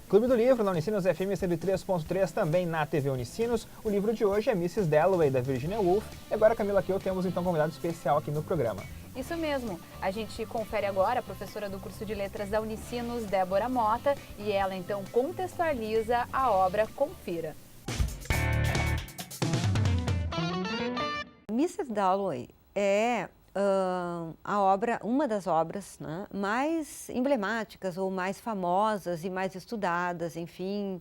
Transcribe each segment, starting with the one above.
Clube do Livro, na Unicinos FM 103.3, também na TV Unicinos. O livro de hoje é Mrs. Dalloway, da Virginia Woolf. E agora, Camila, aqui temos então um convidado especial aqui no programa. Isso mesmo. A gente confere agora a professora do curso de letras da Unicinos, Débora Mota, e ela então contextualiza a obra. Confira. Mrs. Dalloway é uma das obras, né, mais emblemáticas ou mais famosas e mais estudadas, enfim,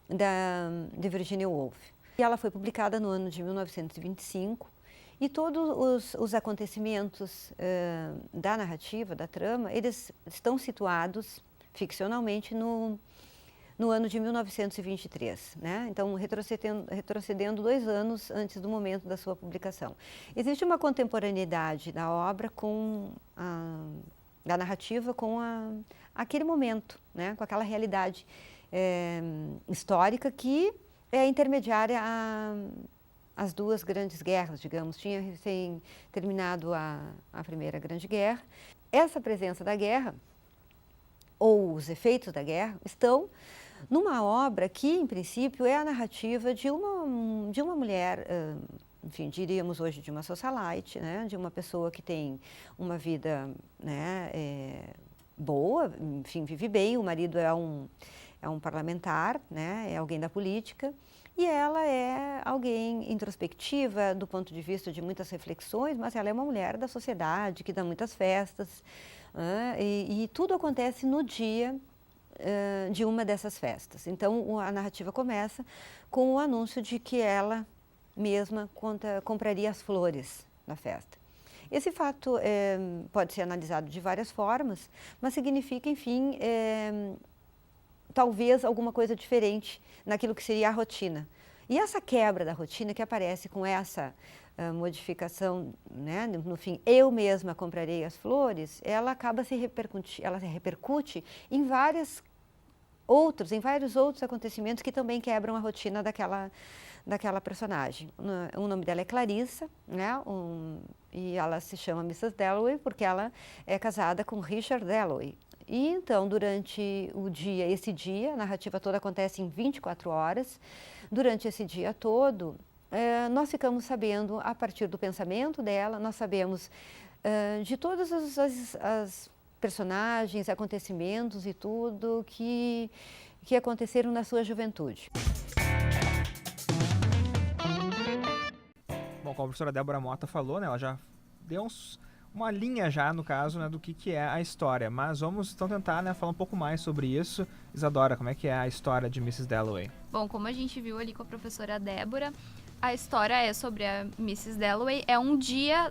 de Virginia Woolf. E ela foi publicada no ano de 1925 e todos os acontecimentos da narrativa, da trama, eles estão situados ficcionalmente no ano de 1923, né? Então, retrocedendo 2 anos antes do momento da sua publicação. Existe uma contemporaneidade da obra da narrativa com aquele momento, né? Com aquela realidade histórica que é intermediária às 2 grandes guerras, digamos. Tinha recém terminado a Primeira Grande Guerra. Essa presença da guerra, ou os efeitos da guerra, estão numa obra que, em princípio, é a narrativa de uma mulher, enfim, diríamos hoje de uma socialite, né? De uma pessoa que tem uma vida, né, boa, enfim, vive bem. O marido é um parlamentar, né? É alguém da política, e ela é alguém introspectiva do ponto de vista de muitas reflexões, mas ela é uma mulher da sociedade que dá muitas festas, e tudo acontece no dia de uma dessas festas. Então, a narrativa começa com o anúncio de que ela mesma compraria as flores na festa. Esse fato pode ser analisado de várias formas, mas significa, enfim, talvez alguma coisa diferente naquilo que seria a rotina. E essa quebra da rotina que aparece com essa modificação, né, no fim, eu mesma comprarei as flores, ela acaba ela se repercute em vários outros acontecimentos que também quebram a rotina daquela personagem. O nome dela é Clarissa, né, e ela se chama Mrs. Dalloway porque ela é casada com Richard Dalloway. E então, durante esse dia, a narrativa toda acontece em 24 horas, durante esse dia todo, nós ficamos sabendo, a partir do pensamento dela, nós sabemos de todas as personagens, acontecimentos e tudo que aconteceram na sua juventude. Bom, como a professora Débora Mota falou, né, ela já deu uma linha já, no caso, né, do que é a história. Mas vamos então tentar, né, falar um pouco mais sobre isso. Isadora, como é que é a história de Mrs. Dalloway? Bom, como a gente viu ali com a professora Débora, a história é sobre a Mrs. Dalloway. É um dia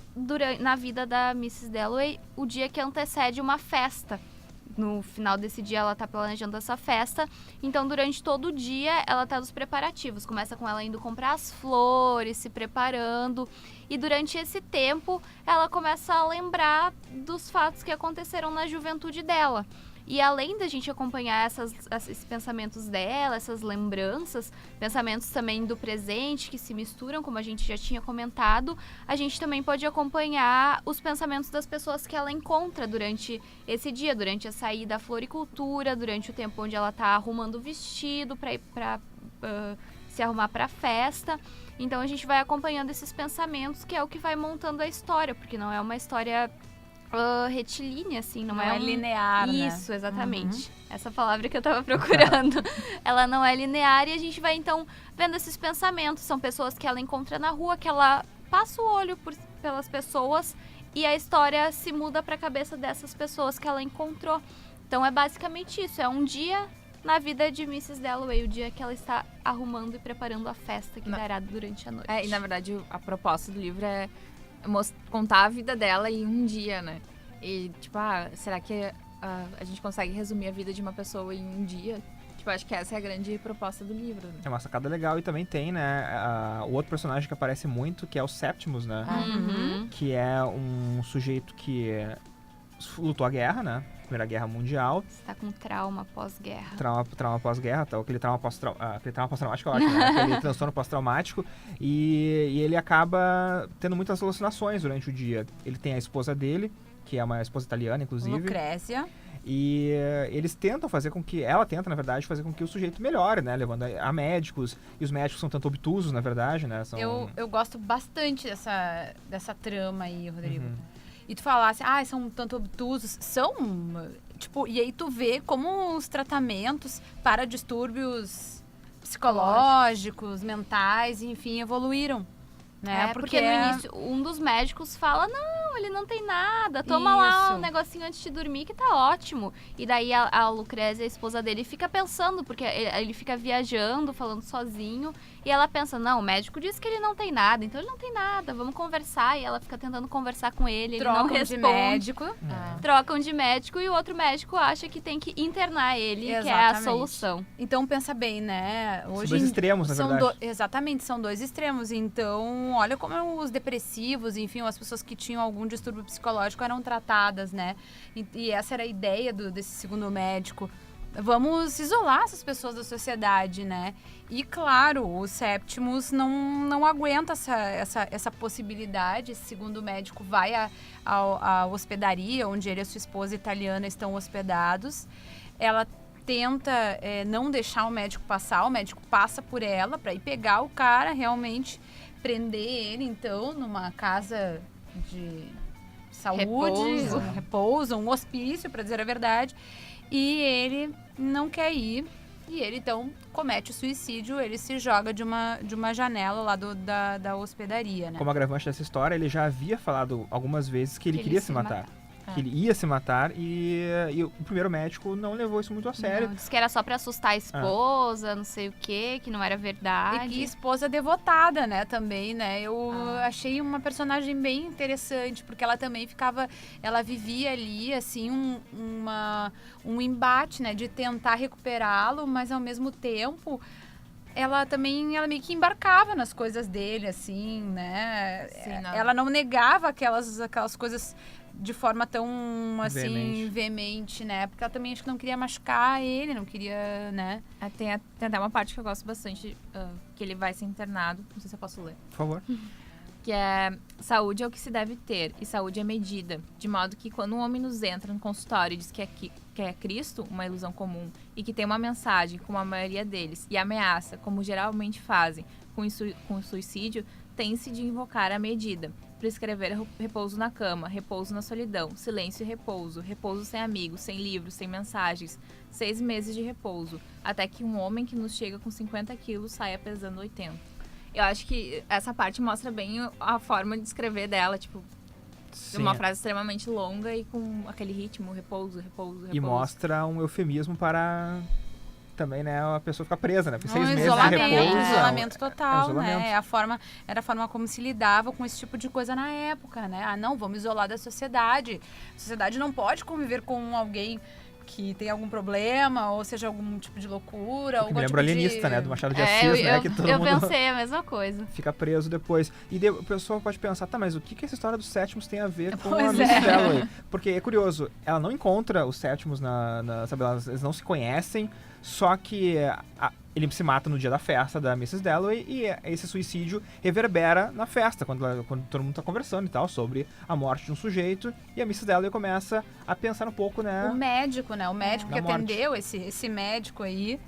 na vida da Mrs. Dalloway, o dia que antecede uma festa. No final desse dia ela está planejando essa festa, então durante todo o dia ela está nos preparativos. Começa com ela indo comprar as flores, se preparando, e durante esse tempo ela começa a lembrar dos fatos que aconteceram na juventude dela. E além da gente acompanhar esses pensamentos dela, essas lembranças, pensamentos também do presente que se misturam, como a gente já tinha comentado, a gente também pode acompanhar os pensamentos das pessoas que ela encontra durante esse dia, durante a saída da floricultura, durante o tempo onde ela está arrumando o vestido para se arrumar para a festa. Então a gente vai acompanhando esses pensamentos, que é o que vai montando a história, porque não é uma história retilínea, assim, não é linear, né? Isso, exatamente. Essa palavra que eu tava procurando. Ela não é linear, e a gente vai, então, vendo esses pensamentos. São pessoas que ela encontra na rua, que ela passa o olho pelas pessoas, e a história se muda para a cabeça dessas pessoas que ela encontrou. Então, é basicamente isso. É um dia na vida de Mrs. Dalloway, o dia que ela está arrumando e preparando a festa que dará durante a noite. E, na verdade, a proposta do livro é contar a vida dela em um dia, né? E, tipo, será que a gente consegue resumir a vida de uma pessoa em um dia? Tipo, acho que essa é a grande proposta do livro, né? É uma sacada legal, e também tem, né, o outro personagem que aparece muito, que é o Septimus, né? Que é um sujeito que lutou a guerra, né? Primeira Guerra Mundial. Está com trauma pós-guerra. Trauma pós-guerra, aquele trauma pós-traumático, eu acho, né? Aquele transtorno pós-traumático. E ele acaba tendo muitas alucinações durante o dia. Ele tem a esposa dele, que é uma esposa italiana, inclusive. Lucrécia. E eles tentam fazer com que... Ela tenta, na verdade, fazer com que o sujeito melhore, né? Levando a médicos. E os médicos são tanto obtusos, na verdade, né? São... Eu gosto bastante dessa trama aí, Rodrigo. E tu falasse, são tanto obtusos. São, tipo... E aí tu vê como os tratamentos para distúrbios psicológicos, mentais, enfim, evoluíram. Né? Porque no início, um dos médicos fala, não, ele não tem nada, toma lá um negocinho antes de dormir que tá ótimo. E daí a Lucrécia, a esposa dele, fica pensando, porque ele fica viajando, falando sozinho, e ela pensa, não, o médico disse que ele não tem nada, então ele não tem nada, vamos conversar. E ela fica tentando conversar com ele, Trocam ele não responde. de médico. Trocam de médico e o outro médico acha que tem que internar ele, que é a solução. Então pensa bem, né? Hoje São dois extremos, na verdade. Exatamente, são dois extremos. Então, olha como os depressivos, enfim, as pessoas que tinham algum distúrbio psicológico eram tratadas, né? E essa era a ideia desse segundo médico. Vamos isolar essas pessoas da sociedade, né? E, claro, o Septimus não aguenta essa possibilidade. Esse segundo médico vai à hospedaria, onde ele e a sua esposa italiana estão hospedados. Ela tenta não deixar o médico passar, o médico passa por ela para ir pegar o cara, realmente prender ele, então, numa casa de saúde, repouso, um hospício, para dizer a verdade. E ele não quer ir. E ele, então, comete o suicídio. Ele se joga de uma janela lá da hospedaria, né? Como agravante dessa história, ele já havia falado algumas vezes que ele queria se matar. Que ele ia se matar e o primeiro médico não levou isso muito a sério. Não, disse que era só pra assustar a esposa, não sei o quê, que não era verdade. E que esposa devotada, né, também, né? Eu achei uma personagem bem interessante, porque ela também ela vivia ali, assim, um embate, né, de tentar recuperá-lo, mas ao mesmo tempo... Ela meio que embarcava nas coisas dele, assim, né? Sim, ela não negava aquelas coisas de forma tão, assim, veemente, né? Porque ela também acho que não queria machucar ele, não queria, né? Tem até uma parte que eu gosto bastante, que ele vai ser internado. Não sei se eu posso ler. Por favor. Que é: saúde é o que se deve ter, e saúde é medida. De modo que quando um homem nos entra no consultório e diz que é Cristo, uma ilusão comum, e que tem uma mensagem, como a maioria deles, e ameaça, como geralmente fazem, com o suicídio, tem-se de invocar a medida. Prescrever repouso na cama, repouso na solidão, silêncio e repouso, repouso sem amigos, sem livros, sem mensagens, 6 meses de repouso, até que um homem que nos chega com 50 quilos saia pesando 80. Eu acho que essa parte mostra bem a forma de escrever dela, tipo, uma frase extremamente longa e com aquele ritmo, repouso, repouso, repouso. E mostra um eufemismo para também, né, a pessoa ficar presa, né? Porque 6 meses de isolamento, repouso. isolamento total, isolamento. né? Era a forma como se lidava com esse tipo de coisa na época, né? Não, vamos isolar da sociedade. A sociedade não pode conviver com alguém que tem algum problema, ou seja, algum tipo de loucura. Me lembra alienista, né? Do Machado de Assis, né? Que todo eu mundo pensei a mesma coisa. Fica preso depois. E o pessoal pode pensar, tá, mas o que essa história dos Sétimos tem a ver com a Miss Dalloway? Porque é curioso, ela não encontra os Sétimos sabe, eles não se conhecem, só que ele se mata no dia da festa da Mrs. Dalloway e esse suicídio reverbera na festa, quando todo mundo tá conversando e tal, sobre a morte de um sujeito, e a Mrs. Dalloway começa a pensar um pouco, né? O médico, né? O médico que atendeu, esse médico aí,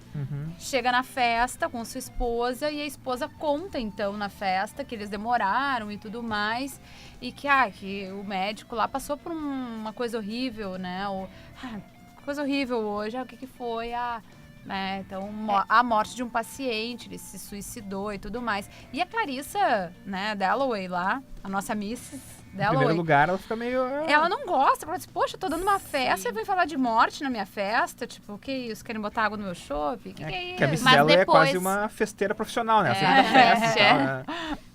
chega na festa com sua esposa, e a esposa conta, então, na festa, que eles demoraram e tudo mais, e que o médico lá passou por uma coisa horrível, né? Coisa horrível hoje, o que foi? Então, a morte de um paciente, ele se suicidou e tudo mais. E a Clarissa, né, Dalloway lá, a nossa Mrs. Dalloway. Em primeiro lugar, ela fica meio... Ela não gosta, ela diz, poxa, eu tô dando uma festa, vem falar de morte na minha festa, tipo, o que é isso? Querem botar água no meu chopp? Que é isso? Que a Mrs. Dalloway é quase uma festeira profissional, né? Ela sempre dá festa e tal, né?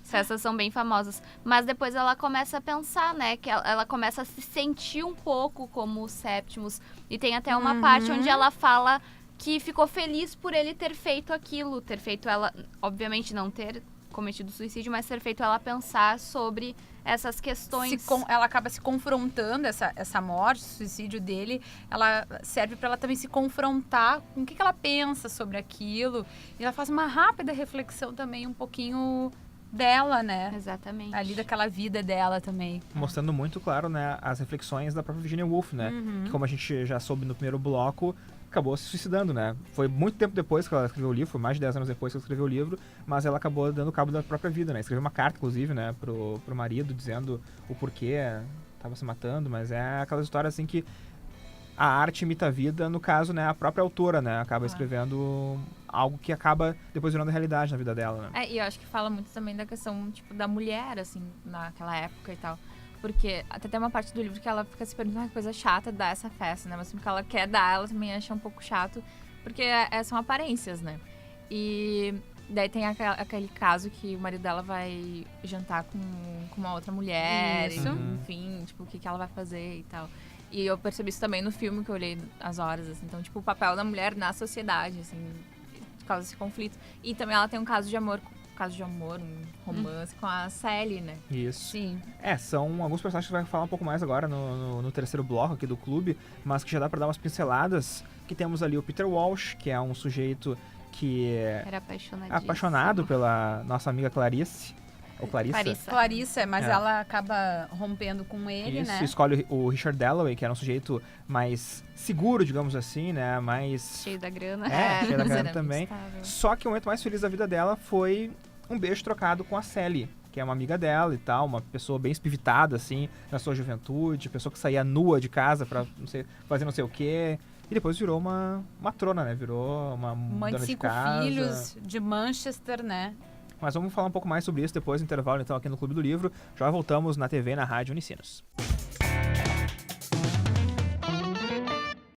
As festas são bem famosas. Mas depois ela começa a pensar, né? Que ela começa a se sentir um pouco como o Septimus. E tem até uma parte onde ela fala que ficou feliz por ele ter feito aquilo. Ter feito ela, obviamente, não ter cometido suicídio, mas ter feito ela pensar sobre essas questões. Ela acaba se confrontando, essa morte, o suicídio dele, ela serve para ela também se confrontar com o que ela pensa sobre aquilo. E ela faz uma rápida reflexão também um pouquinho dela, né? Exatamente. Ali daquela vida dela também. Mostrando muito, claro, né, as reflexões da própria Virginia Woolf, né? Que, como a gente já soube no primeiro bloco, acabou se suicidando, né? Foi muito tempo depois que ela escreveu o livro, foi mais de 10 anos depois que ela escreveu o livro, mas ela acabou dando cabo da própria vida, né? Escreveu uma carta, inclusive, né, pro marido, dizendo o porquê tava se matando, mas é aquela história, assim, que a arte imita a vida, no caso, né, a própria autora, né, acaba escrevendo algo que acaba depois virando realidade na vida dela, né? E eu acho que fala muito também da questão, tipo, da mulher, assim, naquela época e tal. Porque até tem uma parte do livro que ela fica se perguntando que coisa chata dar essa festa, né? Mas assim, que ela quer dar, ela também acha um pouco chato, porque são aparências, né? E daí tem aquele caso que o marido dela vai jantar com uma outra mulher, Isso. enfim, tipo, o que ela vai fazer e tal. E eu percebi isso também no filme que eu olhei as horas, assim. Então, tipo, o papel da mulher na sociedade, assim, por causa desse conflito. E também ela tem um caso de amor, um romance com a Sally, né? Isso. Sim. São alguns personagens que a gente vai falar um pouco mais agora no terceiro bloco aqui do clube, mas que já dá pra dar umas pinceladas, que temos ali o Peter Walsh, que é um sujeito que Era é apaixonado pela nossa amiga Clarice, ou Clarissa. Clarissa, mas ela acaba rompendo com ele, Isso, né? escolhe o Richard Dalloway, que era um sujeito mais seguro, digamos assim, né, mais... cheio da grana. cheio da mas grana era também. instável. Só que o momento mais feliz da vida dela foi um beijo trocado com a Sally, que é uma amiga dela e tal, uma pessoa bem espivitada, assim, na sua juventude, pessoa que saía nua de casa pra fazer não sei o quê. E depois virou uma matrona, né? Virou uma Mãe dona de de 5 casa. filhos, de Manchester, né? Mas vamos falar um pouco mais sobre isso depois do intervalo, então, aqui no Clube do Livro. Já voltamos na TV e na Rádio Unicinos.